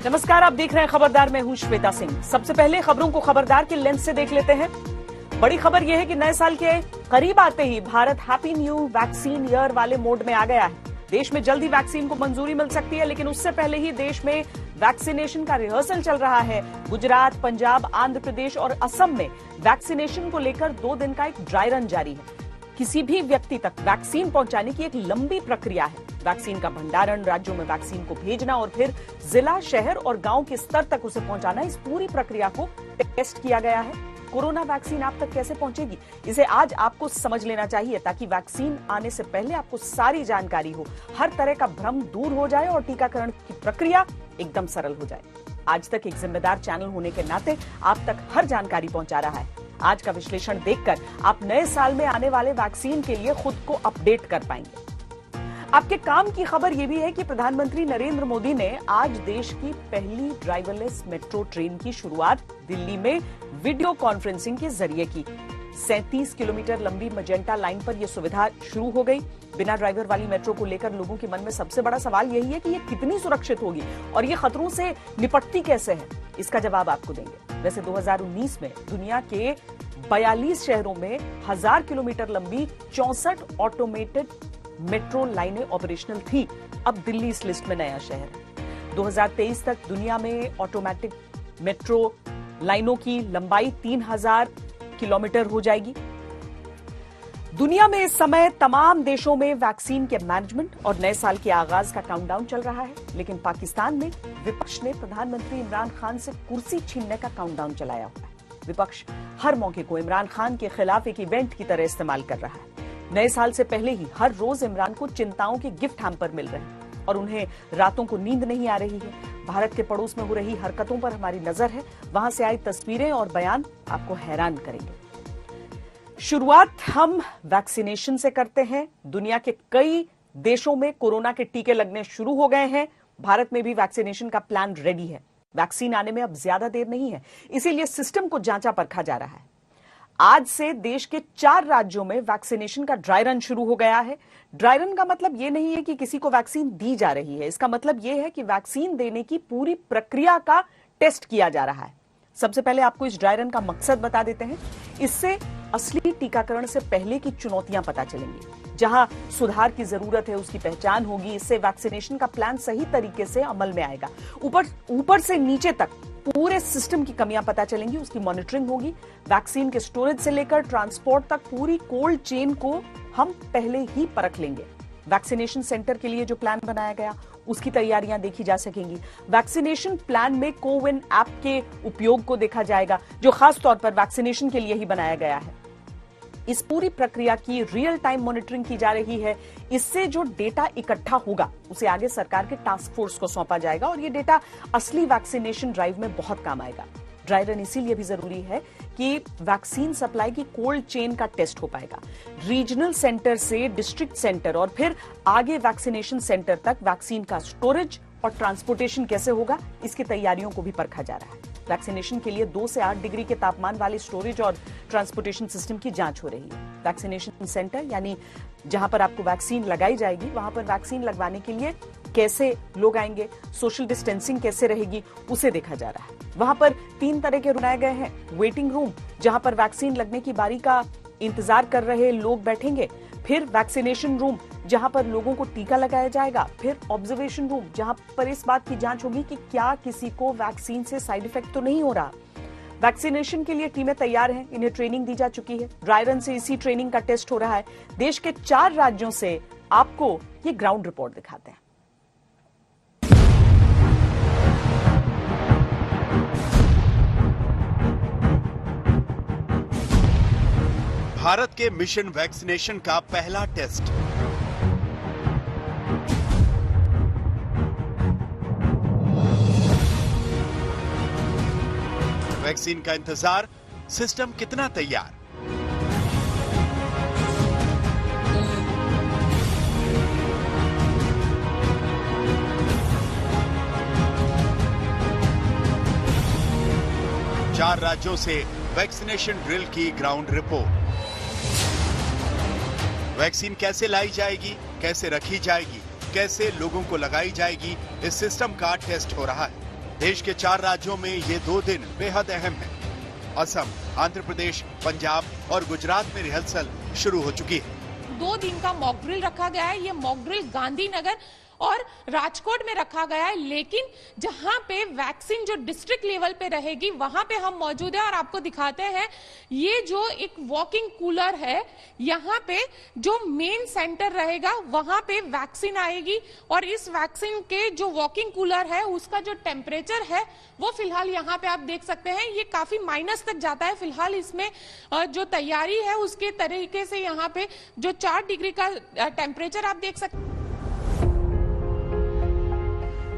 नमस्कार, आप देख रहे हैं खबरदार। मैं हूं श्वेता सिंह। सबसे पहले खबरों को खबरदार के लेंस से देख लेते हैं। बड़ी खबर यह है कि नए साल के करीब आते ही Bharat happy new vaccine year वाले मोड में आ गया है। देश में जल्दी वैक्सीन को मंजूरी मिल सकती है, लेकिन उससे पहले ही देश में वैक्सीनेशन का रिहर्सल चल रहा है। गुजरात, पंजाब, आंध्र प्रदेश और असम में वैक्सीनेशन को लेकर 2 दिन का एक ड्राई रन जारी है। किसी भी व्यक्ति तक वैक्सीन पहुंचाने की एक लंबी प्रक्रिया है। वैक्सीन का भंडारण, राज्यों में वैक्सीन को भेजना और फिर जिला, शहर और गांव के स्तर तक उसे पहुंचाना, इस पूरी प्रक्रिया को टेस्ट किया गया है। कोरोना वैक्सीन आप तक कैसे पहुंचेगी, इसे आज आपको समझ लेना चाहिए, ताकि वैक्सीन आने से पहले आपको सारी जानकारी हो, हर तरह का भ्रम दूर हो जाए और टीकाकरण की प्रक्रिया एकदम सरल हो जाए। आज तक एक जिम्मेदार चैनल होने के नाते आप तक हर जानकारी पहुंचा रहा है। आज का विश्लेषण देखकर आप नए साल में आने वाले वैक्सीन के लिए खुद को अपडेट कर पाएंगे। आपके काम की खबर यह भी है कि प्रधानमंत्री नरेंद्र मोदी ने आज देश की पहली ड्राइवरलेस मेट्रो ट्रेन की शुरुआत दिल्ली में वीडियो कॉन्फ्रेंसिंग के जरिए की। 37 किलोमीटर लंबी मजेंटा लाइन पर यह सुविधा शुरू हो गई। बिना ड्राइवर वाली मेट्रो को लेकर लोगों के मन में सबसे बड़ा सवाल यही है कि यह कितनी सुरक्षित होगी और ये खतरों से निपटती कैसे है। इसका जवाब आपको देंगे। वैसे 2019 में दुनिया के 42 शहरों में 1000 किलोमीटर लंबी 64 ऑटोमेटेड मेट्रो लाइनें ऑपरेशनल थी। अब दिल्ली इस लिस्ट में नया शहर है। 2023 तक दुनिया में ऑटोमेटिक मेट्रो लाइनों की लंबाई 3000 किलोमीटर हो जाएगी। दुनिया में इस समय तमाम देशों में वैक्सीन के मैनेजमेंट और नए साल के आगाज का काउंटडाउन चल रहा है, लेकिन पाकिस्तान में विपक्ष ने प्रधानमंत्री इमरान खान से कुर्सी छीनने का काउंटडाउन चलाया हुआ है। विपक्ष हर मौके को इमरान खान के खिलाफ एक इवेंट की तरह इस्तेमाल कर रहा है। नए साल से पहले ही हर रोज इमरान को चिंताओं के गिफ्ट हैम्पर मिल रहे हैं और उन्हें रातों को नींद नहीं आ रही है। भारत के पड़ोस में हो रही हरकतों पर हमारी नजर है। वहां से आई तस्वीरें और बयान आपको हैरान करेंगे। शुरुआत हम वैक्सीनेशन से करते हैं। दुनिया के कई देशों में कोरोना के टीके लगने शुरू हो गए हैं। भारत में भी वैक्सीनेशन का प्लान रेडी है। वैक्सीन आने में अब ज्यादा देर नहीं है, इसीलिए सिस्टम को जांचा परखा जा रहा है। आज से देश के 4 राज्यों में वैक्सीनेशन का ड्राई रन शुरू हो गया है। ड्राई रन का मतलब यह नहीं है कि किसी को वैक्सीन दी जा रही है। इसका मतलब यह है कि वैक्सीन देने की पूरी प्रक्रिया का टेस्ट किया जा रहा है। सबसे पहले आपको इस ड्राई रन का मकसद बता देते हैं। इससे असली टीकाकरण से पहले की चुनौतियां पता चलेंगी। जहां सुधार की जरूरत है उसकी पहचान होगी। इससे वैक्सीनेशन का प्लान सही तरीके से अमल में आएगा। ऊपर से नीचे तक पूरे सिस्टम की कमियां पता चलेंगी, उसकी मॉनिटरिंग होगी। वैक्सीन के स्टोरेज से लेकर ट्रांसपोर्ट तक पूरी कोल्ड चेन को हम पहले ही परख लेंगे। वैक्सीनेशन सेंटर के लिए जो प्लान बनाया गया उसकी तैयारियां देखी जा सकेंगी। वैक्सीनेशन प्लान में कोविन ऐप के उपयोग को देखा जाएगा, जो खास तौर पर वैक्सीनेशन के लिए ही बनाया गया है। इस पूरी प्रक्रिया की रियल टाइम मॉनिटरिंग की जा रही है। इससे जो डेटा इकट्ठा होगा उसे आगे सरकार के टास्क फोर्स को सौंपा जाएगा और ये डेटा असली वैक्सीनेशन ड्राइव में बहुत काम आएगा। ड्राई रन इसीलिए भी जरूरी है कि वैक्सीन सप्लाई की कोल्ड चेन का टेस्ट हो पाएगा। रीजनल सेंटर से डिस्ट्रिक्ट सेंटर और फिर आगे वैक्सीनेशन सेंटर तक वैक्सीन का स्टोरेज और ट्रांसपोर्टेशन कैसे होगा, इसकी तैयारियों को भी परखा जा रहा है। वैक्सीनेशन के लिए 2 से 8 डिग्री के तापमान वाले स्टोरेज और ट्रांसपोर्टेशन सिस्टम की जांच हो रही है। वैक्सीनेशन सेंटर यानी जहां पर आपको वैक्सीन लगाई जाएगी, वहां पर वैक्सीन लगवाने के लिए कैसे लोग आएंगे, सोशल डिस्टेंसिंग कैसे रहेगी, उसे देखा जा रहा है। वहां पर 3 तरह के बनाए गए हैं। वेटिंग रूम, जहां पर वैक्सीन लगने की बारी का इंतजार कर रहे लोग बैठेंगे। फिर वैक्सीनेशन रूम, जहां पर लोगों को टीका लगाया जाएगा। फिर ऑब्जर्वेशन रूम, जहां पर इस बात की जांच होगी कि क्या किसी को वैक्सीन से साइड इफेक्ट तो नहीं हो रहा। वैक्सीनेशन के लिए टीमें तैयार हैं, इन्हें ट्रेनिंग दी जा चुकी है। ड्राई रन से इसी ट्रेनिंग का टेस्ट हो रहा है। देश के 4 राज्यों से आपको ये ग्राउंड रिपोर्ट दिखाते हैं। भारत के मिशन वैक्सीनेशन का पहला टेस्ट। वैक्सीन का इंतजार, सिस्टम कितना तैयार। चार राज्यों से वैक्सीनेशन ड्रिल की ग्राउंड रिपोर्ट। वैक्सीन कैसे लाई जाएगी, कैसे रखी जाएगी, कैसे लोगों को लगाई जाएगी, इस सिस्टम का टेस्ट हो रहा है। देश के 4 राज्यों में ये 2 दिन बेहद अहम है। असम, आंध्र प्रदेश, पंजाब और गुजरात में रिहर्सल शुरू हो चुकी है। 2 दिन का मॉक ड्रिल रखा गया है। ये मॉक ड्रिल गांधीनगर और राजकोट में रखा गया है, लेकिन जहां पे वैक्सीन जो डिस्ट्रिक्ट लेवल पे रहेगी वहां पे हम मौजूद हैं और आपको दिखाते हैं। ये जो एक वॉकिंग कूलर है, यहाँ पे जो मेन सेंटर रहेगा वहां पे वैक्सीन आएगी और इस वैक्सीन के जो वॉकिंग कूलर है उसका जो टेम्परेचर है वो फिलहाल यहाँ पे आप देख सकते हैं ये काफी माइनस तक जाता है। फिलहाल इसमें जो तैयारी है उसके तरीके से यहाँ पे जो 4 डिग्री का टेम्परेचर आप देख सकते हैं।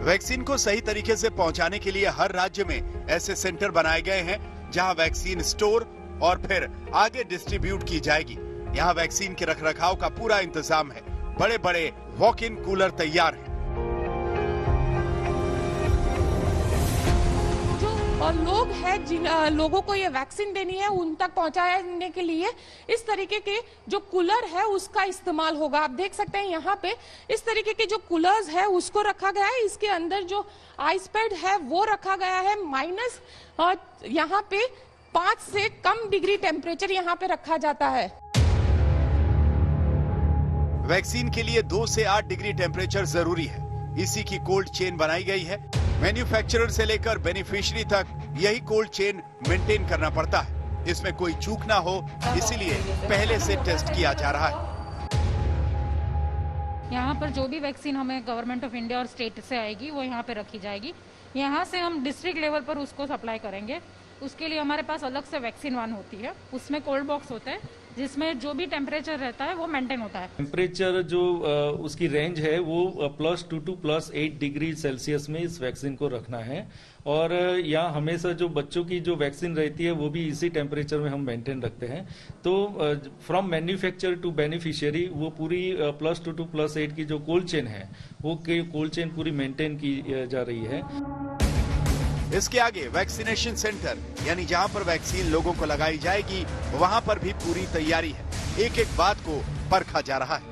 वैक्सीन को सही तरीके से पहुंचाने के लिए हर राज्य में ऐसे सेंटर बनाए गए हैं जहां वैक्सीन स्टोर और फिर आगे डिस्ट्रीब्यूट की जाएगी। यहां वैक्सीन के रखरखाव का पूरा इंतजाम है। बड़े बड़े वॉक इन कूलर तैयार हैं। और लोग हैं जिन लोगों को ये वैक्सीन देनी है उन तक पहुंचाने के लिए इस तरीके के जो कूलर है उसका इस्तेमाल होगा। आप देख सकते हैं यहाँ पे इस तरीके के जो कूलर्स है उसको रखा गया है। इसके अंदर जो आइस पैड है वो रखा गया है। माइनस यहाँ पे 5 से कम डिग्री टेम्परेचर यहाँ पे रखा जाता है। वैक्सीन के लिए 2 से 8 डिग्री टेम्परेचर जरूरी है। इसी की कोल्ड चेन बनाई गई है। मैन्युफैक्चरर से लेकर बेनिफिशियरी तक यही कोल्ड चेन मेंटेन करना पड़ता है। इसमें कोई चूक ना हो, इसीलिए पहले से टेस्ट किया जा रहा है। यहाँ पर जो भी वैक्सीन हमें गवर्नमेंट ऑफ इंडिया और स्टेट से आएगी वो यहाँ पे रखी जाएगी। यहाँ से हम डिस्ट्रिक्ट लेवल पर उसको सप्लाई करेंगे। उसके लिए हमारे पास अलग से वैक्सीन वन होती है, उसमें कोल्ड बॉक्स होता है जिसमें जो भी टेम्परेचर रहता है वो मेंटेन होता है। टेम्परेचर जो उसकी रेंज है वो +2 to +8 डिग्री सेल्सियस में इस वैक्सीन को रखना है। और यहाँ हमेशा जो बच्चों की जो वैक्सीन रहती है वो भी इसी टेम्परेचर में हम मेंटेन रखते हैं। तो फ्रॉम मैन्युफैक्चरर टू बेनिफिशियरी वो पूरी +2 to +8 की जो कोल्ड चेन है वो कोल्ड चेन पूरी मेंटेन की जा रही है। इसके आगे वैक्सीनेशन सेंटर यानी जहां पर वैक्सीन लोगों को लगाई जाएगी वहां पर भी पूरी तैयारी है। एक एक बात को परखा जा रहा है।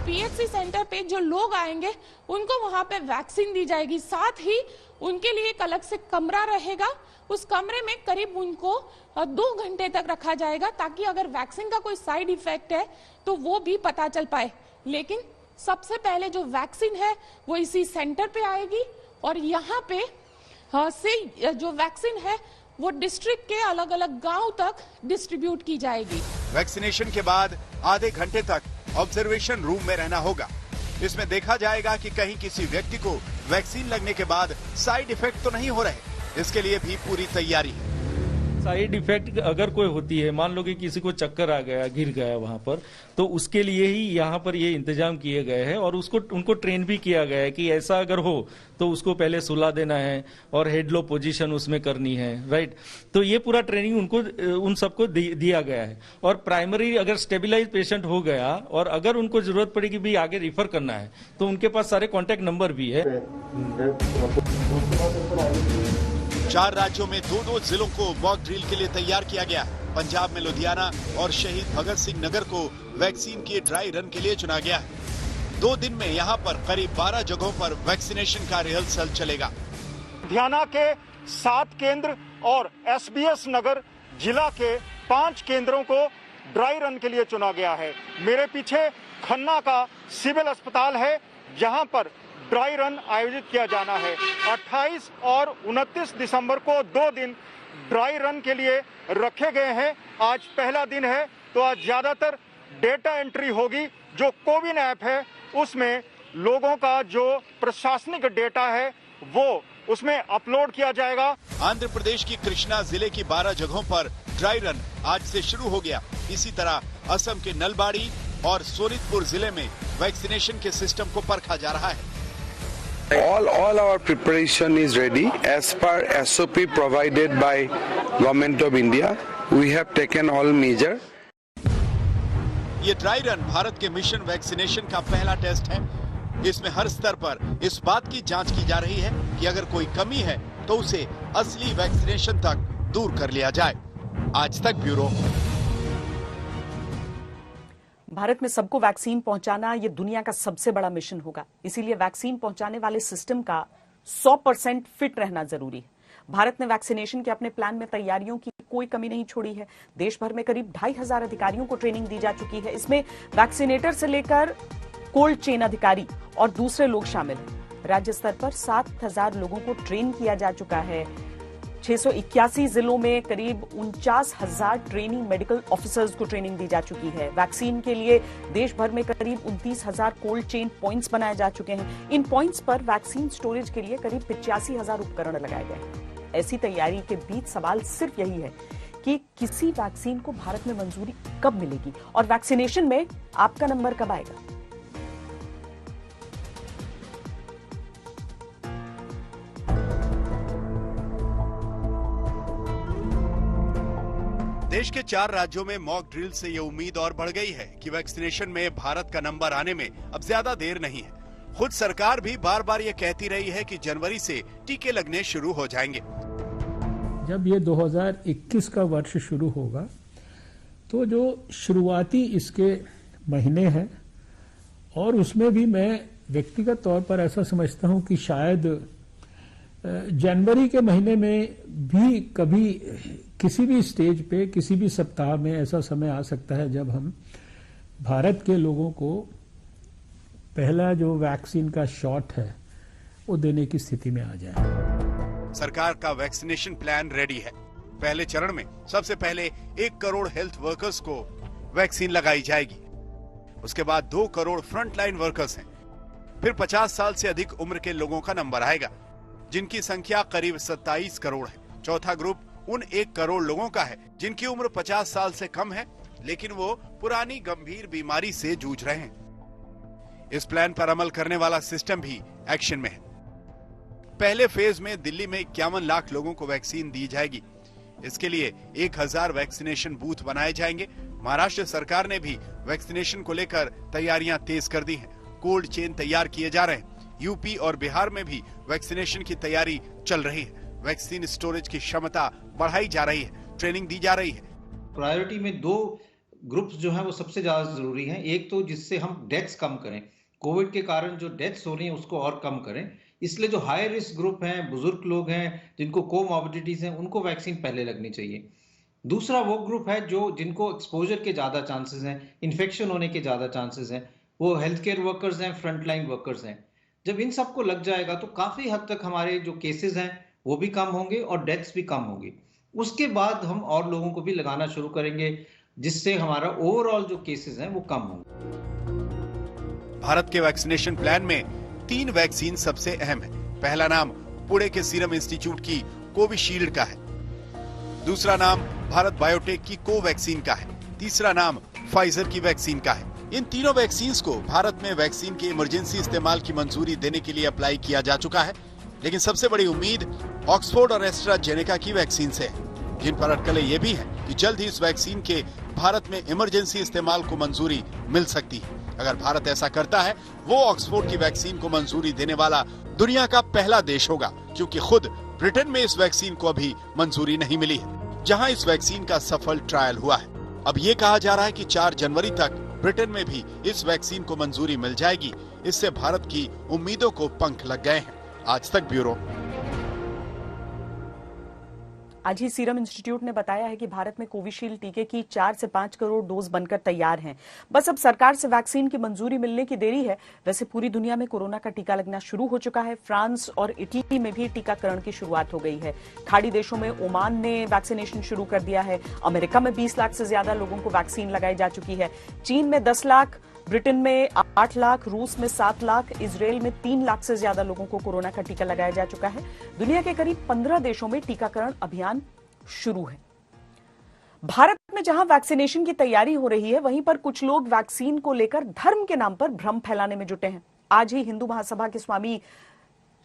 पीएचसी सेंटर पे जो लोग आएंगे उनको वहां पे वैक्सीन दी जाएगी। साथ ही उनके लिए एक अलग से कमरा रहेगा। उस कमरे में करीब उनको 2 घंटे तक रखा जाएगा ताकि अगर वैक्सीन का कोई साइड इफेक्ट है तो वो भी पता चल पाए। लेकिन सबसे पहले जो वैक्सीन है वो इसी सेंटर पे आएगी और यहाँ पे से जो वैक्सीन है वो डिस्ट्रिक्ट के अलग अलग गांव तक डिस्ट्रीब्यूट की जाएगी। वैक्सीनेशन के बाद आधे घंटे तक ऑब्जर्वेशन रूम में रहना होगा। इसमें देखा जाएगा कि कहीं किसी व्यक्ति को वैक्सीन लगने के बाद साइड इफेक्ट तो नहीं हो रहे। इसके लिए भी पूरी तैयारी है। साइड इफेक्ट अगर कोई होती है, मान लो कि किसी को चक्कर आ गया, गिर गया वहां पर, तो उसके लिए ही यहाँ पर ये इंतजाम किए गए हैं और उनको ट्रेन भी किया गया है कि ऐसा अगर हो तो उसको पहले सुला देना है और हेड लो पोजीशन उसमें करनी है, राइट। तो ये पूरा ट्रेनिंग उन सबको दिया गया है। और प्राइमरी अगर स्टेबिलाइज पेशेंट हो गया और अगर उनको जरूरत पड़ेगी भी आगे रिफर करना है तो उनके पास सारे कॉन्टेक्ट नंबर भी है। 4 राज्यों में 2-2 जिलों को मॉक ड्रिल के लिए तैयार किया गया। पंजाब में लुधियाना और शहीद भगत सिंह नगर को वैक्सीन के ड्राई रन के लिए चुना गया है। 2 दिन में यहां पर करीब 12 जगहों पर वैक्सीनेशन का रिहर्सल चलेगा। लुधियाना के 7 केंद्र और एसबीएस नगर जिला के 5 केंद्रों को ड्राई रन के लिए चुना गया है। मेरे पीछे खन्ना का सिविल अस्पताल है जहां पर ड्राई रन आयोजित किया जाना है। 28 और 29 दिसंबर को 2 दिन ड्राई रन के लिए रखे गए हैं। आज पहला दिन है तो आज ज्यादातर डेटा एंट्री होगी। जो कोविन ऐप है उसमें लोगों का जो प्रशासनिक डेटा है वो उसमें अपलोड किया जाएगा। आंध्र प्रदेश की कृष्णा जिले की 12 जगहों पर ड्राई रन आज से शुरू हो गया। इसी तरह असम के नलबाड़ी और सोनितपुर जिले में वैक्सीनेशन के सिस्टम को परखा जा रहा है। All our preparation is ready as per SOP provided by Government of India. We have taken all measure. ये ड्राई रन भारत के मिशन वैक्सीनेशन का पहला टेस्ट है। इसमें हर स्तर पर इस बात की जांच की जा रही है कि अगर कोई कमी है तो उसे असली वैक्सीनेशन तक दूर कर लिया जाए। आज तक ब्यूरो। भारत में सबको वैक्सीन पहुंचाना ये दुनिया का सबसे बड़ा मिशन होगा। इसीलिए वैक्सीन पहुंचाने वाले सिस्टम का 100% फिट रहना जरूरी है। भारत ने वैक्सीनेशन के अपने प्लान में तैयारियों की कोई कमी नहीं छोड़ी है। देश भर में करीब 2500 अधिकारियों को ट्रेनिंग दी जा चुकी है। इसमें वैक्सीनेटर से लेकर कोल्ड चेन अधिकारी और दूसरे लोग शामिल हैं। राज्य स्तर पर 7000 लोगों को ट्रेन किया जा चुका है। 681 जिलों में करीब 49,000 ट्रेनिंग मेडिकल ऑफिसर्स को ट्रेनिंग दी जा चुकी है। वैक्सीन के लिए देश भर में करीब 29,000 कोल्ड चेन पॉइंट्स बनाए जा चुके हैं। इन पॉइंट्स पर वैक्सीन स्टोरेज के लिए करीब 85,000 उपकरण लगाए गए हैं। ऐसी तैयारी के बीच सवाल सिर्फ यही है कि किसी वैक्सीन को भारत में मंजूरी कब मिलेगी और वैक्सीनेशन में आपका नंबर कब आएगा। देश के 4 राज्यों में मॉक ड्रिल से ये उम्मीद और बढ़ गई है कि वैक्सीनेशन में भारत का नंबर आने में अब ज्यादा देर नहीं है। खुद सरकार भी बार बार ये कहती रही है कि जनवरी से टीके लगने शुरू हो जाएंगे। जब ये 2021 का वर्ष शुरू होगा तो जो शुरुआती इसके महीने हैं और उसमें भी मैं व्यक्तिगत तौर पर ऐसा समझता हूं कि शायद जनवरी के महीने में भी कभी किसी भी स्टेज पे किसी भी सप्ताह में ऐसा समय आ सकता है जब हम भारत के लोगों को पहला जो वैक्सीन का शॉट है वो देने की स्थिति में आ जाए। सरकार का वैक्सीनेशन प्लान रेडी है। पहले चरण में सबसे पहले 1 करोड़ हेल्थ वर्कर्स को वैक्सीन लगाई जाएगी। उसके बाद 2 करोड़ फ्रंटलाइन वर्कर्स हैं। फिर 50 साल से अधिक उम्र के लोगों का नंबर आएगा, जिनकी संख्या करीब 27 करोड़ है। चौथा ग्रुप उन 1 करोड़ लोगों का है जिनकी उम्र 50 साल से कम है, लेकिन वो पुरानी गंभीर बीमारी से जूझ रहे हैं। इस प्लान पर अमल करने वाला सिस्टम भी एक्शन में है। पहले फेज में दिल्ली में 51 लाख लोगों को वैक्सीन दी जाएगी। इसके लिए 1000 वैक्सीनेशन बूथ बनाए जाएंगे। महाराष्ट्र सरकार ने भी वैक्सीनेशन को लेकर तैयारियां तेज कर दी हैं। कोल्ड चेन तैयार किए जा रहे हैं। यूपी और बिहार में भी वैक्सीनेशन की तैयारी चल रही है। वैक्सीन स्टोरेज की क्षमता बढ़ाई जा रही है, ट्रेनिंग दी जा रही है। प्रायोरिटी में 2 ग्रुप्स जो हैं वो सबसे ज्यादा जरूरी हैं। एक तो जिससे हम डेथ्स कम करें, कोविड के कारण जो डेथ्स हो रही हैं उसको और कम करें। इसलिए जो हाई रिस्क ग्रुप हैं, बुजुर्ग लोग हैं, जिनको कोमॉर्बिडिटीज हैं, उनको वैक्सीन पहले लगनी चाहिए। दूसरा वो ग्रुप है जो जिनको एक्सपोजर के ज्यादा चांसेस हैं, इन्फेक्शन होने के ज्यादा चांसेस हैं, वो हेल्थ केयर वर्कर्स हैं, फ्रंटलाइन वर्कर्स हैं। जब इन सबको लग जाएगा तो काफी हद तक हमारे जो केसेस हैं वो भी कम होंगे और डेथ्स भी कम होंगी। उसके बाद हम और लोगों को भी लगाना शुरू करेंगे, जिससे हमारा ओवरऑल जो केसेस हैं वो कम होंगे। भारत के वैक्सीनेशन प्लान में 3 वैक्सीन सबसे अहम है। पहला नाम पुणे के सीरम इंस्टीट्यूट की कोविशील्ड का है। दूसरा नाम भारत बायोटेक की कोवैक्सीन का है। तीसरा नाम फाइजर की वैक्सीन का है। इन तीनों वैक्सीन को भारत में वैक्सीन के इमरजेंसी इस्तेमाल की मंजूरी देने के लिए अप्लाई किया जा चुका है। लेकिन सबसे बड़ी उम्मीद ऑक्सफोर्ड और एस्ट्राजेनेका की वैक्सीन से है, जिन पर अटकलें ये भी है कि जल्द ही इस वैक्सीन के भारत में इमरजेंसी इस्तेमाल को मंजूरी मिल सकती है। अगर भारत ऐसा करता है, वो ऑक्सफोर्ड की वैक्सीन को मंजूरी देने वाला दुनिया का पहला देश होगा, क्योंकि खुद ब्रिटेन में इस वैक्सीन को अभी मंजूरी नहीं मिली है, जहां इस वैक्सीन का सफल ट्रायल हुआ है। अब ये कहा जा रहा है कि 4 जनवरी तक ब्रिटेन में भी इस वैक्सीन को मंजूरी मिल जाएगी। इससे भारत की उम्मीदों को पंख लग गए हैं। आज तक ब्यूरो। आज ही सीरम इंस्टीट्यूट ने बताया है कि भारत में कोविशील्ड टीके की 4 से 5 करोड़ डोज बनकर तैयार हैं। बस अब सरकार से वैक्सीन की मंजूरी मिलने की देरी है। वैसे पूरी दुनिया में कोरोना का टीका लगना शुरू हो चुका है। फ्रांस और इटली में भी टीकाकरण की शुरुआत हो गई है। खाड़ी देशों में ओमान ने वैक्सीनेशन शुरू कर दिया है। अमेरिका में 20 लाख से ज्यादा लोगों को वैक्सीन लगाई जा चुकी है। चीन में 10 लाख, ब्रिटेन में 8 लाख, रूस में 7 लाख, इजराइल में 3 लाख से ज्यादा लोगों को कोरोना का टीका लगाया जा चुका है। दुनिया के करीब 15 देशों में टीकाकरण अभियान शुरू है। भारत में जहां वैक्सीनेशन की तैयारी हो रही है, वहीं पर कुछ लोग वैक्सीन को लेकर धर्म के नाम पर भ्रम फैलाने में जुटे हैं। आज ही हिंदू महासभा के स्वामी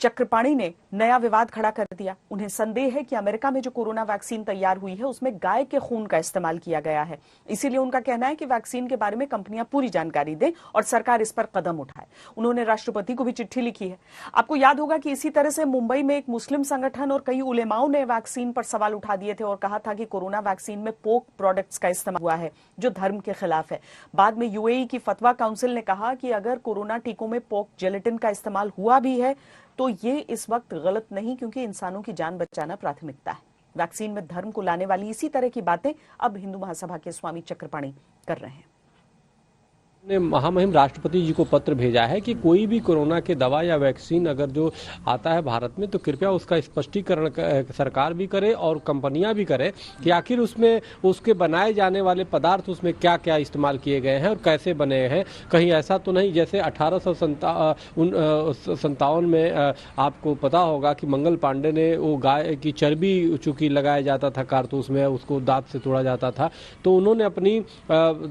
चक्रपाणी ने नया विवाद खड़ा कर दिया। उन्हें संदेह है कि अमेरिका में जो कोरोना वैक्सीन तैयार हुई है उसमें गाय के खून का इस्तेमाल किया गया है। इसीलिए उनका कहना है कि वैक्सीन के बारे में कंपनियां पूरी जानकारी दें और सरकार इस पर कदम उठाए। उन्होंने राष्ट्रपति को भी चिट्ठी लिखी है। आपको याद होगा कि इसी तरह से मुंबई में एक मुस्लिम संगठन और कई उलेमाओं ने वैक्सीन पर सवाल उठा दिए थे और कहा था कि कोरोना वैक्सीन में पोक प्रोडक्ट्स का इस्तेमाल हुआ है जो धर्म के खिलाफ है। बाद में यूएई की फतवा काउंसिल ने कहा कि अगर कोरोना टीकों में पोक जेलेटिन का इस्तेमाल हुआ भी है तो ये इस वक्त गलत नहीं, क्योंकि इंसानों की जान बचाना प्राथमिकता है। वैक्सीन में धर्म को लाने वाली इसी तरह की बातें अब हिंदू महासभा के स्वामी चक्रपाणी कर रहे हैं। ने महामहिम राष्ट्रपति जी को पत्र भेजा है कि कोई भी कोरोना के दवा या वैक्सीन अगर जो आता है भारत में तो कृपया उसका स्पष्टीकरण सरकार भी करे और कंपनियां भी करें कि आखिर उसमें उसके बनाए जाने वाले पदार्थ उसमें क्या क्या इस्तेमाल किए गए हैं और कैसे बने हैं। कहीं ऐसा तो नहीं जैसे 1857 में आपको पता होगा कि मंगल पांडे ने वो गाय की चर्बी चूंकि लगाया जाता था कारतूस में, उसको दांत से तोड़ा जाता था, तो उन्होंने अपनी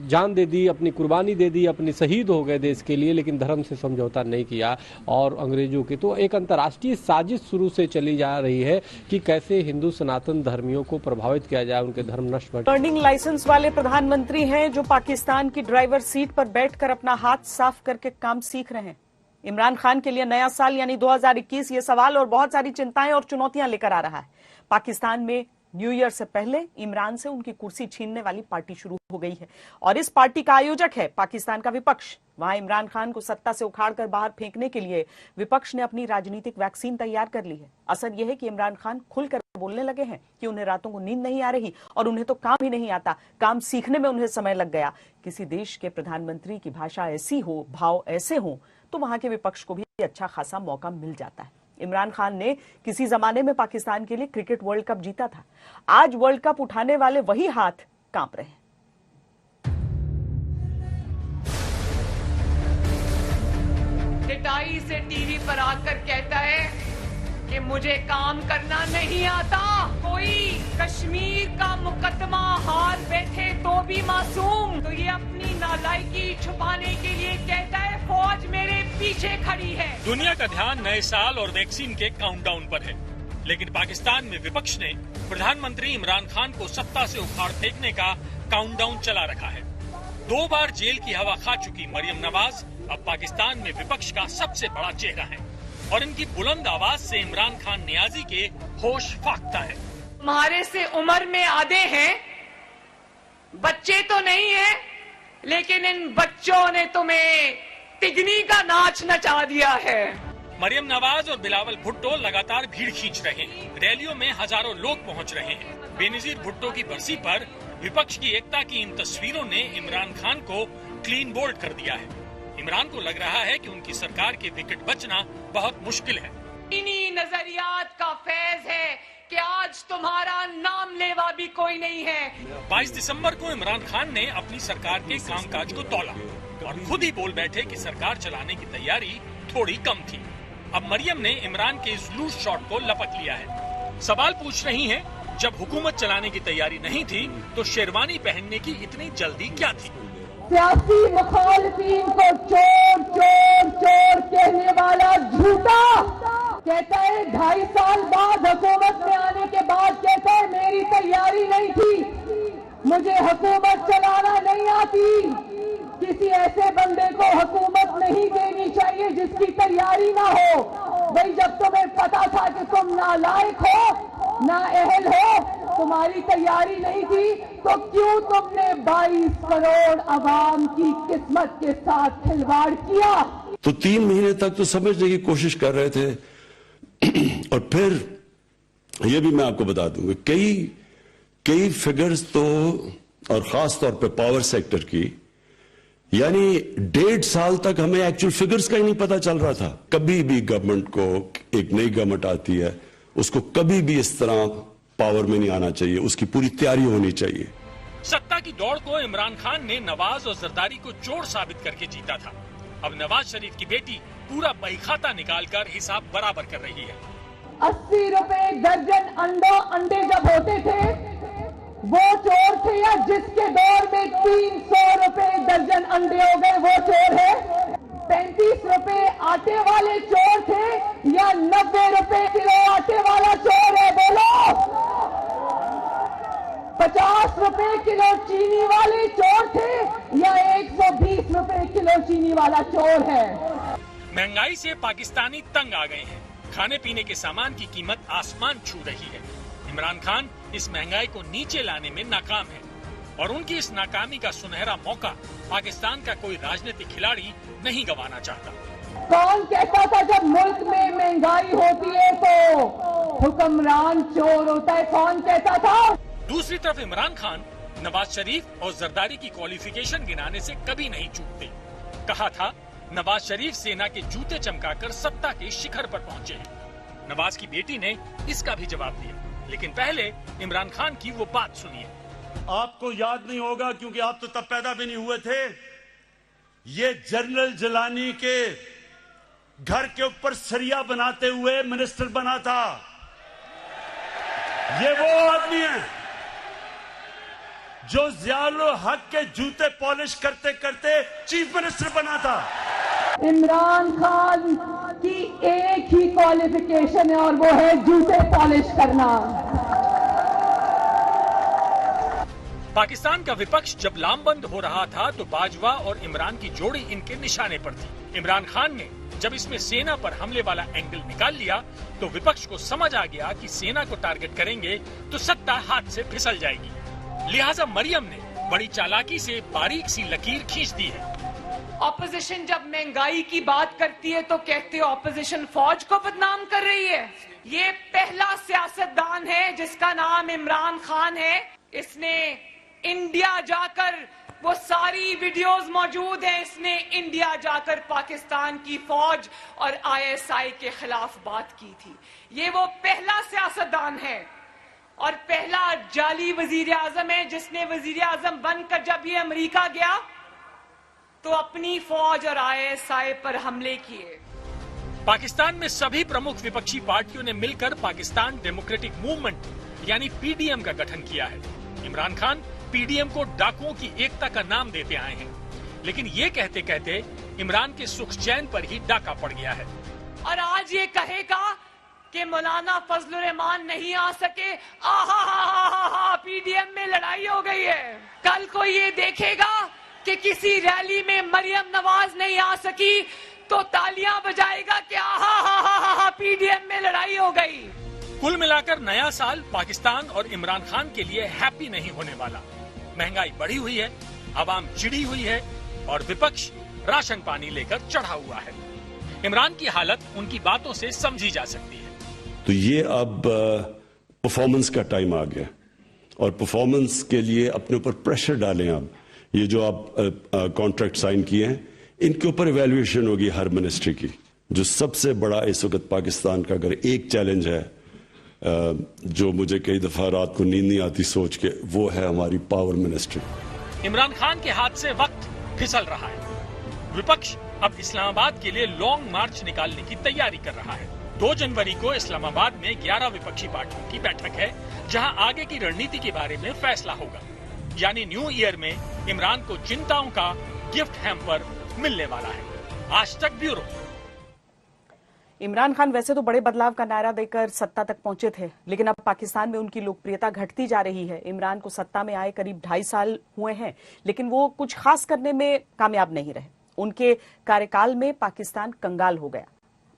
जान दे दी, अपनी कुर्बानी दे दी, अपनी शहीद हो गए देश के लिए, लेकिन धर्म से समझौता नहीं किया। और अंग्रेजों की तो एक अंतर्राष्ट्रीय साजिश शुरू से चली जा रही है कि कैसे हिंदू सनातन धर्मियों को प्रभावित किया जाए, उनके धर्म नष्ट हो। लर्निंग लाइसेंस वाले प्रधानमंत्री हैं जो पाकिस्तान की ड्राइवर सीट पर बैठकर अपना हाथ साफ करके काम सीख रहे हैं। इमरान खान के लिए नया साल यानी 2021 ये सवाल और बहुत सारी चिंताएं और चुनौतियां लेकर आ रहा है। पाकिस्तान में न्यू ईयर से पहले इमरान से उनकी कुर्सी छीनने वाली पार्टी शुरू हो गई है और इस पार्टी का आयोजक है पाकिस्तान का विपक्ष। वहां इमरान खान को सत्ता से उखाड़कर बाहर फेंकने के लिए विपक्ष ने अपनी राजनीतिक वैक्सीन तैयार कर ली है। असर यह है कि इमरान खान खुलकर बोलने लगे हैं कि उन्हें रातों को नींद नहीं आ रही और उन्हें तो काम ही नहीं आता, काम सीखने में उन्हें समय लग गया। किसी देश के प्रधानमंत्री की भाषा ऐसी हो, भाव ऐसे हो, तो वहां के विपक्ष को भी अच्छा खासा मौका मिल जाता है। इमरान खान ने किसी जमाने में पाकिस्तान के लिए क्रिकेट वर्ल्ड कप जीता था। आज वर्ल्ड कप उठाने वाले वही हाथ कांप रहे हैं। पिटाई से टीवी पर आकर कहता है कि मुझे काम करना नहीं आता। कोई कश्मीर का मुकदमा हार बैठे तो भी मासूम, तो ये अपनी नालायकी छुपाने के लिए कहता है फौज मेरे पीछे खड़ी है। दुनिया का ध्यान नए साल और वैक्सीन के काउंटडाउन पर है, लेकिन पाकिस्तान में विपक्ष ने प्रधानमंत्री इमरान खान को सत्ता से उखाड़ फेंकने का काउंटडाउन चला रखा है। 2 बार जेल की हवा खा चुकी मरियम नवाज अब पाकिस्तान में विपक्ष का सबसे बड़ा चेहरा है और इनकी बुलंद आवाज से इमरान खान नियाजी के होश फाकता है। तुम्हारे से उम्र में आधे हैं, बच्चे तो नहीं है, लेकिन इन बच्चों ने तुम्हें तिगनी का नाच नचा दिया है। मरियम नवाज और बिलावल भुट्टो लगातार भीड़ खींच रहे हैं। रैलियों में हजारों लोग पहुंच रहे हैं। बेनजीर भुट्टो की बरसी पर विपक्ष की एकता की इन तस्वीरों ने इमरान खान को क्लीन बोल्ड कर दिया है। इमरान को लग रहा है कि उनकी सरकार के विकेट बचना बहुत मुश्किल है। इन्हीं नजरियात का फैज है कि आज तुम्हारा नाम लेवा भी कोई नहीं है। 22 दिसंबर को इमरान खान ने अपनी सरकार के कामकाज को तौला और खुद ही बोल बैठे कि सरकार चलाने की तैयारी थोड़ी कम थी। अब मरियम ने इमरान के इस लूज शॉट को लपक लिया है। सवाल पूछ रही हैं, जब हुकूमत चलाने की तैयारी नहीं थी तो शेरवानी पहनने की इतनी जल्दी क्या थी? सियासी मुखालिफिन को चोर चोर चोर कहने वाला झूठा कहता है 2.5 साल बाद हुकूमत में आने के बाद कहता है मेरी तैयारी नहीं थी, मुझे हुकूमत चलाना नहीं आती। किसी ऐसे बंदे को हुकूमत नहीं देनी चाहिए जिसकी तैयारी ना हो। भाई जब तुम्हें पता था कि तुम नालायक हो, नाअहल हो, तुम्हारी तैयारी नहीं थी, तो क्यों तुमने 22 करोड़ अवाम की किस्मत के साथ खिलवाड़ किया? तो 3 महीने तक तो समझने की कोशिश कर रहे थे और फिर ये भी मैं आपको बता दूंगा, कई फिगर्स तो, और खास तौर पे पावर सेक्टर की, यानी 1.5 साल तक हमें एक्चुअल फिगर्स का ही नहीं पता चल रहा था। कभी भी गवर्नमेंट को, एक नई गवर्नमेंट आती है, उसको कभी भी इस तरह पावर में नहीं आना चाहिए, उसकी पूरी तैयारी होनी चाहिए। सत्ता की दौड़ को इमरान खान ने नवाज और जरदारी को चोर साबित करके जीता था। अब नवाज शरीफ की बेटी पूरा बहीखाता निकालकर हिसाब बराबर कर रही है। 80 रुपए दर्जन अंडे जब होते थे वो चोर थे, या जिसके दौर में 300 रुपए दर्जन अंडे हो गए वो चोर है? 35 रुपए आटे वाले चोर थे, या 90 रुपए किलो आटे वाला चोर है? बोलो। 50 रुपए किलो चीनी वाले चोर थे या 120 रुपए किलो चीनी वाला चोर है? महंगाई से पाकिस्तानी तंग आ गए हैं। खाने पीने के सामान की कीमत आसमान छू रही है। इमरान खान इस महंगाई को नीचे लाने में नाकाम है और उनकी इस नाकामी का सुनहरा मौका पाकिस्तान का कोई राजनीतिक खिलाड़ी नहीं गंवाना चाहता। कौन कहता था जब मुल्क में महंगाई होती है तो हुक्मरान चोर होता है? कौन कहता था? दूसरी तरफ इमरान खान नवाज शरीफ और जरदारी की क्वालिफिकेशन गिनाने से कभी नहीं चूकते। कहा था नवाज शरीफ सेना के जूते चमकाकर सत्ता के शिखर पर पहुंचे हैं। नवाज की बेटी ने इसका भी जवाब दिया, लेकिन पहले इमरान खान की वो बात सुनिए। आपको याद नहीं होगा क्योंकि आप तो तब पैदा भी नहीं हुए थे। ये जनरल जिलानी के घर के ऊपर सरिया बनाते हुए मिनिस्टर बना था। ये वो आदमी है जो ज़ियाउल हक के जूते पॉलिश करते करते चीफ मिनिस्टर बना था। इमरान खान की एक ही क्वालिफिकेशन है और वो है जूते पॉलिश करना। पाकिस्तान का विपक्ष जब लामबंद हो रहा था तो बाजवा और इमरान की जोड़ी इनके निशाने पर थी। इमरान खान ने जब इसमें सेना पर हमले वाला एंगल निकाल लिया तो विपक्ष को समझ आ गया कि सेना को टारगेट करेंगे तो सत्ता हाथ से फिसल जाएगी। लिहाजा मरियम ने बड़ी चालाकी से बारीक सी लकीर खींच दी है। ऑपोजिशन जब महंगाई की बात करती है तो कहते हो ऑपोजिशन फौज को बदनाम कर रही है। ये पहला सियासतदान है जिसका नाम इमरान खान है। इसने इंडिया जाकर, वो सारी वीडियोस मौजूद हैं, इसने इंडिया जाकर पाकिस्तान की फौज और ISI के खिलाफ बात की थी। ये वो पहला सियासतदान है और पहला जाली वजीर आजम है जिसने वजीर आजम बनकर जब ये अमेरिका गया तो अपनी फौज और ISI पर हमले किए। पाकिस्तान में सभी प्रमुख विपक्षी पार्टियों ने मिलकर पाकिस्तान डेमोक्रेटिक मूवमेंट यानी PDM का गठन किया है। इमरान खान PDM को डाकुओं की एकता का नाम देते आए हैं, लेकिन ये कहते कहते इमरान के सुख चैन पर ही डाका पड़ गया है। और आज ये कहेगा कि मौलाना फजलुर रहमान नहीं आ सके, आहा PDM में लड़ाई हो गई है। कल को ये देखेगा कि किसी रैली में मरियम नवाज नहीं आ सकी तो तालियां बजाएगा कि आहा PDM में लड़ाई हो गई। कुल मिलाकर नया साल पाकिस्तान और इमरान खान के लिए हैप्पी नहीं होने वाला। महंगाई बढ़ी हुई है, आवाम चिड़ी हुई है और विपक्ष राशन पानी लेकर चढ़ा हुआ है। इमरान की हालत उनकी बातों से समझी जा सकती है। तो ये अब परफॉर्मेंस का टाइम आ गया और परफॉर्मेंस के लिए अपने ऊपर प्रेशर डालें। अब ये जो आप कॉन्ट्रैक्ट साइन किए हैं इनके ऊपर इवैल्यूएशन होगी हर मिनिस्ट्री की। जो सबसे बड़ा इस वक्त पाकिस्तान का अगर एक चैलेंज है जो मुझे कई दफा रात को नींद नहीं आती सोच के, वो है हमारी पावर मिनिस्ट्री। इमरान खान के हाथ से वक्त फिसल रहा है। विपक्ष अब इस्लामाबाद के लिए लॉन्ग मार्च निकालने की तैयारी कर रहा है। 2 जनवरी को इस्लामाबाद में 11 विपक्षी पार्टियों की बैठक है जहां आगे की रणनीति के बारे में फैसला होगा। यानी न्यू ईयर में इमरान को चिंताओं का गिफ्ट हैम्पर मिलने वाला है। आज तक ब्यूरो। इमरान खान वैसे तो बड़े बदलाव का नारा देकर सत्ता तक पहुंचे थे, लेकिन अब पाकिस्तान में उनकी लोकप्रियता घटती जा रही है। इमरान को सत्ता में आए करीब 2.5 साल हुए हैं, लेकिन वो कुछ खास करने में कामयाब नहीं रहे। उनके कार्यकाल में पाकिस्तान कंगाल हो गया।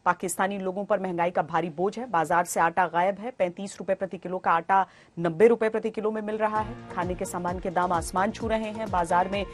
पाकिस्तानी लोगों पर महंगाई का भारी बोझ है। बाजार से आटा गायब है। 35 रुपए प्रति किलो का आटा 90 रुपए प्रति किलो में मिल रहा है। खाने के सामान के दाम आसमान छू रहे हैं। बाजार में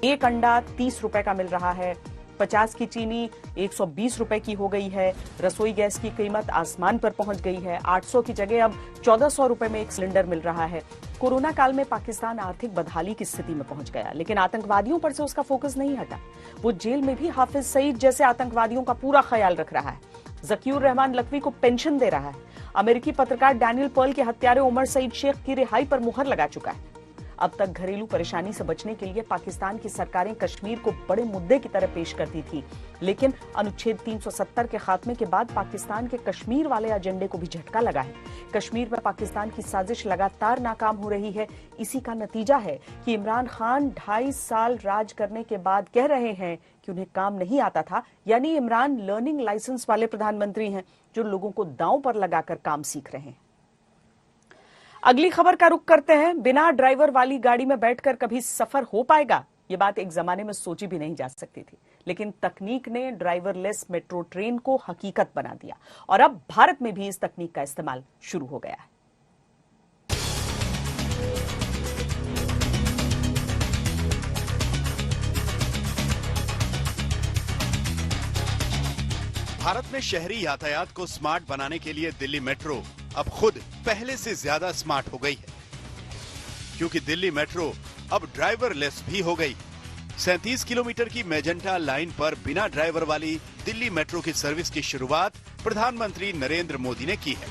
एक अंडा 30 रुपए का मिल रहा है। 50 की चीनी 120 रुपए की हो गई है। रसोई गैस की कीमत आसमान पर पहुंच गई है। 800 की जगह अब 1400 रुपए में एक सिलेंडर मिल रहा है। कोरोना काल में पाकिस्तान आर्थिक बदहाली की स्थिति में पहुंच गया, लेकिन आतंकवादियों पर से उसका फोकस नहीं हटा। वो जेल में भी हाफिज सईद जैसे आतंकवादियों का पूरा ख्याल रख रहा है। जकीउर रहमान लखवी को पेंशन दे रहा है। अमेरिकी पत्रकार डैनियल पर्ल के हत्यारे उमर सईद शेख की रिहाई पर मुहर लगा चुका है। अब तक घरेलू परेशानी से बचने के लिए पाकिस्तान की सरकारें कश्मीर को बड़े मुद्दे की तरह पेश करती थी, लेकिन अनुच्छेद 370 के खात्मे के बाद पाकिस्तान के कश्मीर वाले एजेंडे को भी झटका लगा है। कश्मीर पर पाकिस्तान की साजिश लगातार नाकाम हो रही है। इसी का नतीजा है कि इमरान खान 2.5 साल राज करने के बाद कह रहे हैं कि कि उन्हें काम नहीं आता था, यानी इमरान लर्निंग लाइसेंस वाले प्रधानमंत्री हैं जो लोगों को दांव पर लगाकर काम सीख रहे हैं। अगली खबर का रुख करते हैं। बिना ड्राइवर वाली गाड़ी में बैठकर कभी सफर हो पाएगा? ये बात एक जमाने में सोची भी नहीं जा सकती थी, लेकिन तकनीक ने ड्राइवरलेस मेट्रो ट्रेन को हकीकत बना दिया और अब भारत में भी इस तकनीक का इस्तेमाल शुरू हो गया है। भारत में शहरी यातायात को स्मार्ट बनाने के लिए दिल्ली मेट्रो अब खुद पहले से ज्यादा स्मार्ट हो गई है, क्योंकि दिल्ली मेट्रो अब ड्राइवरलेस भी हो गई। 37 किलोमीटर की मेजेंटा लाइन पर बिना ड्राइवर वाली दिल्ली मेट्रो की सर्विस की शुरुआत प्रधानमंत्री नरेंद्र मोदी ने की है।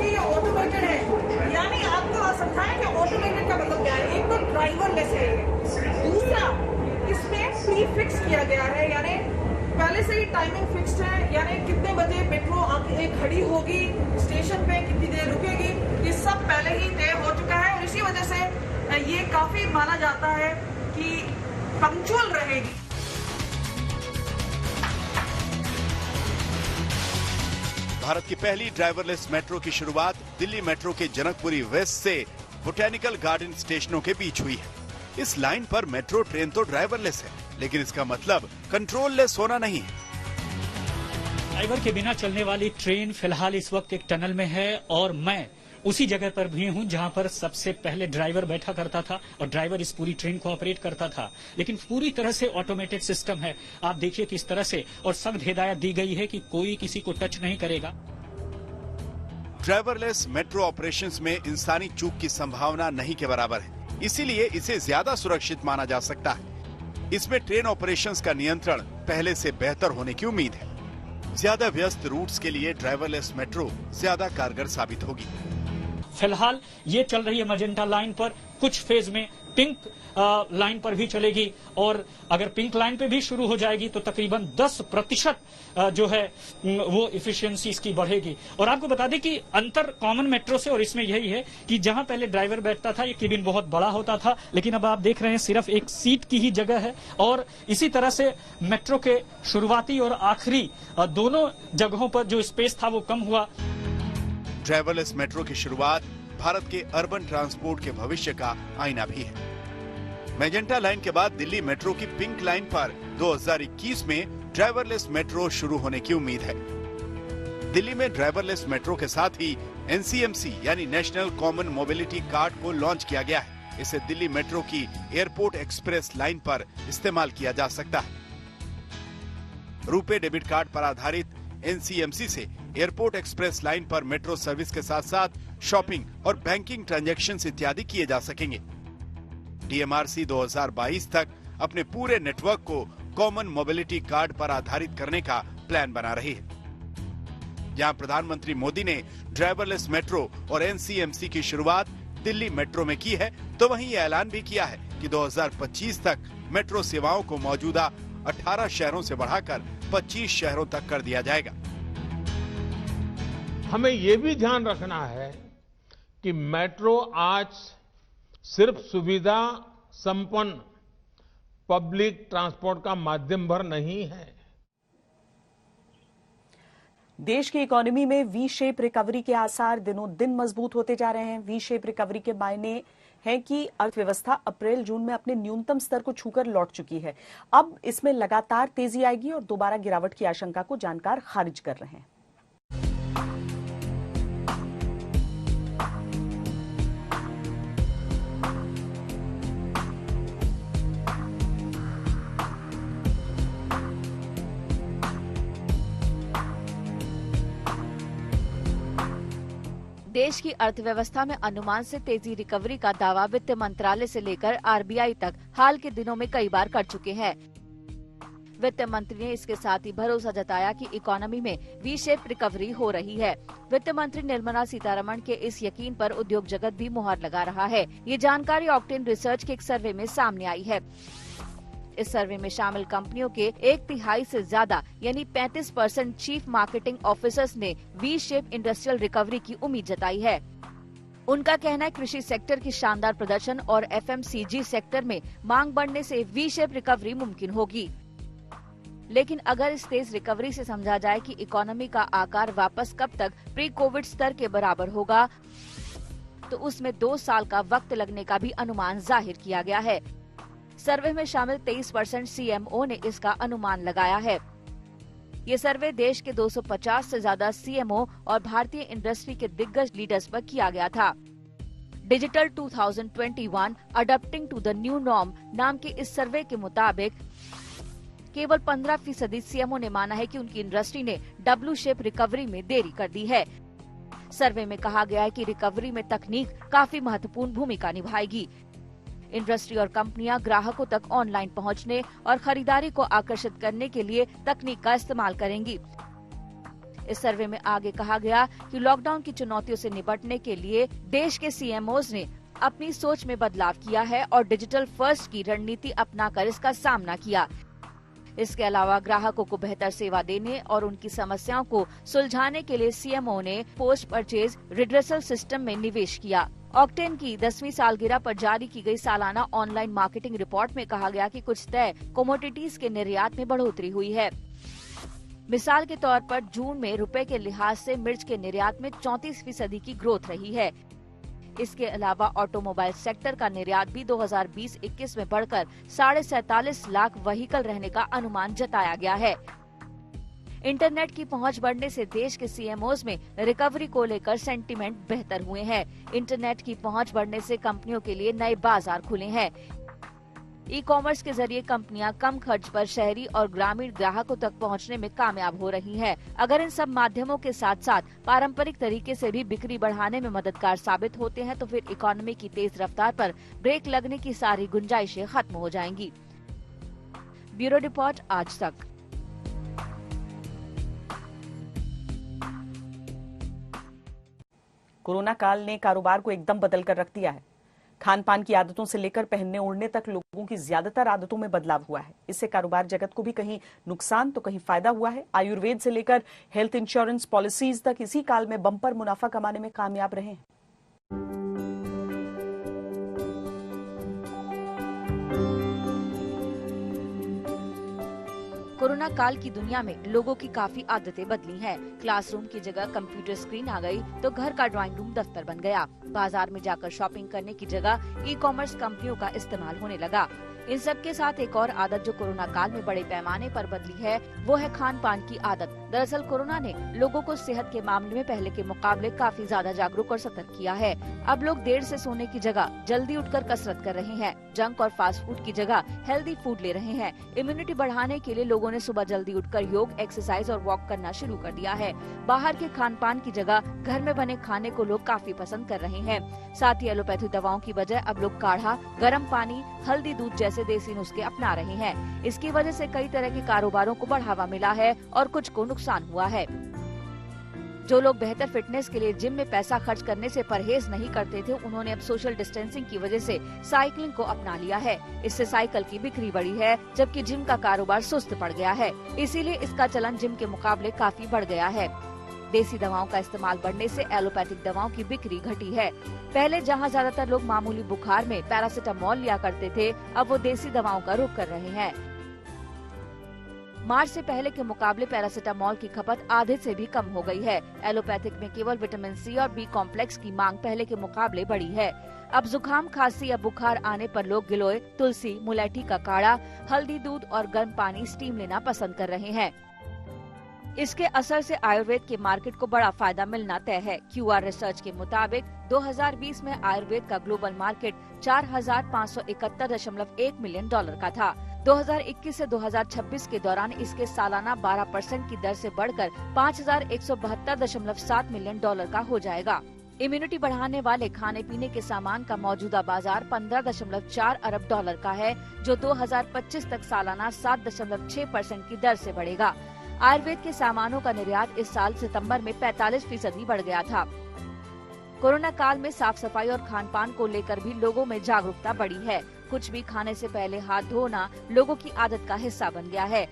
ये ऑटोमेटेड है, यानी आपको समझाएं कि ऑटोमेटेड का मतलब क्या है। एक तो ड्राइवरलेस है, दूसरा इसमें प्री फिक्स किया गया है, यानी पहले से ही टाइमिंग फिक्स्ड है, यानी कितने बजे मेट्रो आके खड़ी होगी, स्टेशन पे कितनी देर रुकेगी, ये सब पहले ही तय हो चुका है और इसी वजह से ये काफी माना जाता है कि पंक्चुअल रहेगी। भारत की पहली ड्राइवरलेस मेट्रो की शुरुआत दिल्ली मेट्रो के जनकपुरी वेस्ट से बोटेनिकल गार्डन स्टेशनों के बीच हुई है। इस लाइन पर मेट्रो ट्रेन तो ड्राइवरलेस है, लेकिन इसका मतलब कंट्रोललेस होना नहीं है। ड्राइवर के बिना चलने वाली ट्रेन फिलहाल इस वक्त एक टनल में है और मैं उसी जगह पर भी हूं जहां पर सबसे पहले ड्राइवर बैठा करता था और ड्राइवर इस पूरी ट्रेन को ऑपरेट करता था, लेकिन पूरी तरह से ऑटोमेटेड सिस्टम है। आप देखिए किस तरह से और सख्त हिदायत दी गई है कि कोई किसी को टच नहीं करेगा। ड्राइवरलेस मेट्रो ऑपरेशंस में इंसानी चूक की संभावना नहीं के बराबर है, इसीलिए इसे ज्यादा सुरक्षित माना जा सकता है। इसमें ट्रेन ऑपरेशंस का नियंत्रण पहले से बेहतर होने की उम्मीद है। ज्यादा व्यस्त रूट्स के लिए ड्राइवरलेस मेट्रो ज्यादा कारगर साबित होगी। फिलहाल ये चल रही है मजेंटा लाइन पर, कुछ फेज में पिंक लाइन पर भी चलेगी और अगर पिंक लाइन पे भी शुरू हो जाएगी तो तकरीबन 10% जो है वो इफिशियंसी इसकी बढ़ेगी। और आपको बता दें कि अंतर कॉमन मेट्रो से और इसमें यही है कि जहां पहले ड्राइवर बैठता था ये केबिन बहुत बड़ा होता था, लेकिन अब आप देख रहे हैं सिर्फ एक सीट की ही जगह है और इसी तरह से मेट्रो के शुरुआती और आखिरी दोनों जगहों पर जो स्पेस था वो कम हुआ। ड्राइवरलेस मेट्रो की शुरुआत भारत के अर्बन ट्रांसपोर्ट के भविष्य का आईना भी है। मेजेंटा लाइन के बाद दिल्ली मेट्रो की पिंक लाइन पर 2021 में ड्राइवरलेस मेट्रो शुरू होने की उम्मीद है। दिल्ली में ड्राइवरलेस मेट्रो के साथ ही एनसीएमसी यानी नेशनल कॉमन मोबिलिटी कार्ड को लॉन्च किया गया है। इसे दिल्ली मेट्रो की एयरपोर्ट एक्सप्रेस लाइन पर इस्तेमाल किया जा सकता है। रुपे डेबिट कार्ड पर आधारित एनसीएमसी से एयरपोर्ट एक्सप्रेस लाइन पर मेट्रो सर्विस के साथ साथ शॉपिंग और बैंकिंग ट्रांजैक्शंस इत्यादि किए जा सकेंगे। डीएमआरसी 2022 तक अपने पूरे नेटवर्क को कॉमन मोबिलिटी कार्ड पर आधारित करने का प्लान बना रही है। जहां प्रधानमंत्री मोदी ने ड्राइवरलेस मेट्रो और एनसीएमसी की शुरुआत दिल्ली मेट्रो में की है, तो वहीं ये ऐलान भी किया है कि 2025 तक मेट्रो सेवाओं को मौजूदा 18 शहरों से बढ़ाकर 25 शहरों तक कर दिया जाएगा। हमें ये भी ध्यान रखना है कि मेट्रो आज सिर्फ सुविधा संपन्न पब्लिक ट्रांसपोर्ट का माध्यम भर नहीं है। देश की इकोनॉमी में वी शेप रिकवरी के आसार दिनों दिन मजबूत होते जा रहे हैं। वी शेप रिकवरी के मायने है कि अर्थव्यवस्था अप्रैल जून में अपने न्यूनतम स्तर को छूकर लौट चुकी है। अब इसमें लगातार तेजी आएगी और दोबारा गिरावट की आशंका को जानकार खारिज कर रहे हैं। देश की अर्थव्यवस्था में अनुमान से तेजी रिकवरी का दावा वित्त मंत्रालय से लेकर आरबीआई तक हाल के दिनों में कई बार कर चुके हैं। वित्त मंत्री ने इसके साथ ही भरोसा जताया कि इकोनॉमी में वी शेप रिकवरी हो रही है। वित्त मंत्री निर्मला सीतारमण के इस यकीन पर उद्योग जगत भी मुहर लगा रहा है। ये जानकारी ऑक्टेन रिसर्च के एक सर्वे में सामने आई है। इस सर्वे में शामिल कंपनियों के 1/3 से ज्यादा यानी 35% चीफ मार्केटिंग ऑफिसर्स ने वी शेप इंडस्ट्रियल रिकवरी की उम्मीद जताई है। उनका कहना है कृषि सेक्टर की शानदार प्रदर्शन और FMCG सेक्टर में मांग बढ़ने से वी शेप रिकवरी मुमकिन होगी। लेकिन अगर इस तेज रिकवरी से समझा जाए कि इकोनॉमी का आकार वापस कब तक प्री कोविड स्तर के बराबर होगा, तो उसमें 2 साल का वक्त लगने का भी अनुमान जाहिर किया गया है। सर्वे में शामिल 23% CMO ने इसका अनुमान लगाया है। ये सर्वे देश के 250 से ज्यादा CMO और भारतीय इंडस्ट्री के दिग्गज लीडर्स पर किया गया था। Digital 2021 adopting to the new norm नाम के इस सर्वे के मुताबिक केवल 15% CMO ने माना है कि उनकी इंडस्ट्री ने W शेप रिकवरी में देरी कर दी है। सर्वे में कहा गया है कि रिकवरी में तकनीक काफी महत्वपूर्ण भूमिका निभाएगी। इंडस्ट्री और कंपनियां ग्राहकों तक ऑनलाइन पहुंचने और खरीदारी को आकर्षित करने के लिए तकनीक का इस्तेमाल करेंगी। इस सर्वे में आगे कहा गया कि लॉकडाउन की चुनौतियों से निपटने के लिए देश के CMOs ने अपनी सोच में बदलाव किया है और डिजिटल फर्स्ट की रणनीति अपनाकर इसका सामना किया। इसके अलावा ग्राहकों को बेहतर सेवा देने और उनकी समस्याओं को सुलझाने के लिए CMO ने पोस्ट परचेज रिड्रेसल सिस्टम में निवेश किया। ऑक्टेन की 10वीं सालगिरह पर जारी की गई सालाना ऑनलाइन मार्केटिंग रिपोर्ट में कहा गया कि कुछ तय कमोडिटीज के निर्यात में बढ़ोतरी हुई है। मिसाल के तौर पर जून में रुपए के लिहाज से मिर्च के निर्यात में 34% की ग्रोथ रही है। इसके अलावा ऑटोमोबाइल सेक्टर का निर्यात भी 2020-21 में बढ़कर 47.5 लाख व्हीकल रहने का अनुमान जताया गया है। इंटरनेट की पहुंच बढ़ने से देश के CMOs में रिकवरी को लेकर सेंटीमेंट बेहतर हुए हैं। इंटरनेट की पहुंच बढ़ने से कंपनियों के लिए नए बाजार खुले हैं। ई-कॉमर्स के जरिए कंपनियां कम खर्च पर शहरी और ग्रामीण ग्राहकों तक पहुंचने में कामयाब हो रही हैं। अगर इन सब माध्यमों के साथ साथ पारंपरिक तरीके से भी बिक्री बढ़ाने में मददगार साबित होते हैं तो फिर इकोनॉमी की तेज रफ्तार पर ब्रेक लगने की सारी गुंजाइशें खत्म हो जाएंगी। ब्यूरो रिपोर्ट आज तक। कोरोना काल ने कारोबार को एकदम बदल कर रख दिया है। खान पान की आदतों से लेकर पहनने ओढ़ने तक लोगों की ज्यादातर आदतों में बदलाव हुआ है। इससे कारोबार जगत को भी कहीं नुकसान तो कहीं फायदा हुआ है। आयुर्वेद से लेकर हेल्थ इंश्योरेंस पॉलिसीज तक इसी काल में बम्पर मुनाफा कमाने में कामयाब रहे हैं। कोरोना काल की दुनिया में लोगों की काफी आदतें बदली हैं। क्लासरूम की जगह कंप्यूटर स्क्रीन आ गई तो घर का ड्राइंग रूम दफ्तर बन गया। बाजार में जाकर शॉपिंग करने की जगह ई-कॉमर्स कंपनियों का इस्तेमाल होने लगा। इन सब के साथ एक और आदत जो कोरोना काल में बड़े पैमाने पर बदली है वो है खान पान की आदत। दरअसल कोरोना ने लोगों को सेहत के मामले में पहले के मुकाबले काफी ज्यादा जागरूक और सतर्क किया है। अब लोग देर से सोने की जगह जल्दी उठकर कसरत कर रहे हैं। जंक और फास्ट फूड की जगह हेल्दी फूड ले रहे हैं। इम्यूनिटी बढ़ाने के लिए लोगों ने सुबह जल्दी उठकर योग, एक्सरसाइज और वॉक करना शुरू कर दिया है। बाहर के खान पान की जगह घर में बने खाने को लोग काफी पसंद कर रहे हैं। साथ ही एलोपैथी दवाओं की बजाय अब लोग काढ़ा, गर्म पानी, हल्दी दूध जैसे देसी नुस्खे अपना रहे हैं। इसकी वजह से कई तरह के कारोबारों को बढ़ावा मिला है और कुछ को नुकसान हुआ है। जो लोग बेहतर फिटनेस के लिए जिम में पैसा खर्च करने से परहेज नहीं करते थे, उन्होंने अब सोशल डिस्टेंसिंग की वजह से साइकिलिंग को अपना लिया है। इससे साइकिल की बिक्री बढ़ी है, जबकि जिम का कारोबार सुस्त पड़ गया है। इसीलिए इसका चलन जिम के मुकाबले काफी बढ़ गया है। देसी दवाओं का इस्तेमाल बढ़ने से एलोपैथिक दवाओं की बिक्री घटी है। पहले जहां ज्यादातर लोग मामूली बुखार में पैरासिटामोल लिया करते थे, अब वो देसी दवाओं का रुख कर रहे हैं। मार्च से पहले के मुकाबले पैरासिटामोल की खपत आधे से भी कम हो गई है। एलोपैथिक में केवल विटामिन सी और बी कॉम्प्लेक्स की मांग पहले के मुकाबले बढ़ी है। अब जुकाम, खांसी या बुखार आने पर लोग गिलोय, तुलसी, मुलैठी का काढ़ा, हल्दी दूध और गर्म पानी स्टीम लेना पसंद कर रहे हैं। इसके असर से आयुर्वेद के मार्केट को बड़ा फायदा मिलना तय है। क्यूआर रिसर्च के मुताबिक 2020 में आयुर्वेद का ग्लोबल मार्केट $4,571.1 मिलियन का था। 2021 से 2026 के दौरान इसके सालाना 12% की दर से बढ़कर $5,172.7 मिलियन का हो जाएगा। इम्यूनिटी बढ़ाने वाले खाने पीने के सामान का मौजूदा बाजार $15.4 अरब का है, जो 2025 तक सालाना 7.6% की दर से बढ़ेगा। आयुर्वेद के सामानों का निर्यात इस साल सितंबर में 45% बढ़ गया था। कोरोना काल में साफ सफाई और खान पान को लेकर भी लोगों में जागरूकता बढ़ी है। कुछ भी खाने से पहले हाथ धोना लोगों की आदत का हिस्सा बन गया है।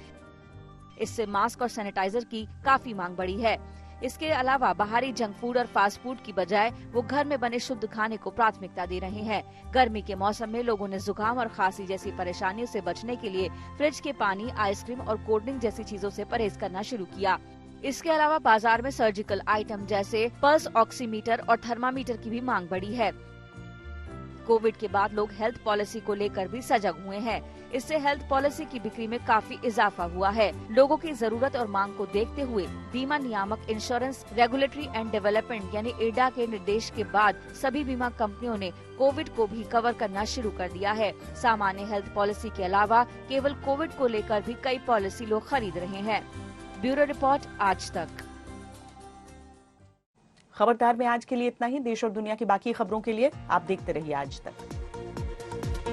इससे मास्क और सैनिटाइजर की काफी मांग बढ़ी है। इसके अलावा बाहरी जंक फूड और फास्ट फूड की बजाय वो घर में बने शुद्ध खाने को प्राथमिकता दे रहे हैं। गर्मी के मौसम में लोगों ने जुकाम और खांसी जैसी परेशानियों से बचने के लिए फ्रिज के पानी, आइसक्रीम और कोल्ड ड्रिंक जैसी चीजों से परहेज करना शुरू किया। इसके अलावा बाजार में सर्जिकल आइटम जैसे पल्स ऑक्सीमीटर और थर्मामीटर की भी मांग बढ़ी है। कोविड के बाद लोग हेल्थ पॉलिसी को लेकर भी सजग हुए हैं। इससे हेल्थ पॉलिसी की बिक्री में काफी इजाफा हुआ है। लोगों की जरूरत और मांग को देखते हुए बीमा नियामक इंश्योरेंस रेगुलेटरी एंड डेवलपमेंट यानी IRDA के निर्देश के बाद सभी बीमा कंपनियों ने कोविड को भी कवर करना शुरू कर दिया है। सामान्य हेल्थ पॉलिसी के अलावा केवल कोविड को लेकर भी कई पॉलिसी लोग खरीद रहे हैं। ब्यूरो रिपोर्ट, आज तक। खबरदार में आज के लिए इतना ही। देश और दुनिया की बाकी खबरों के लिए आप देखते रहिए आज तक।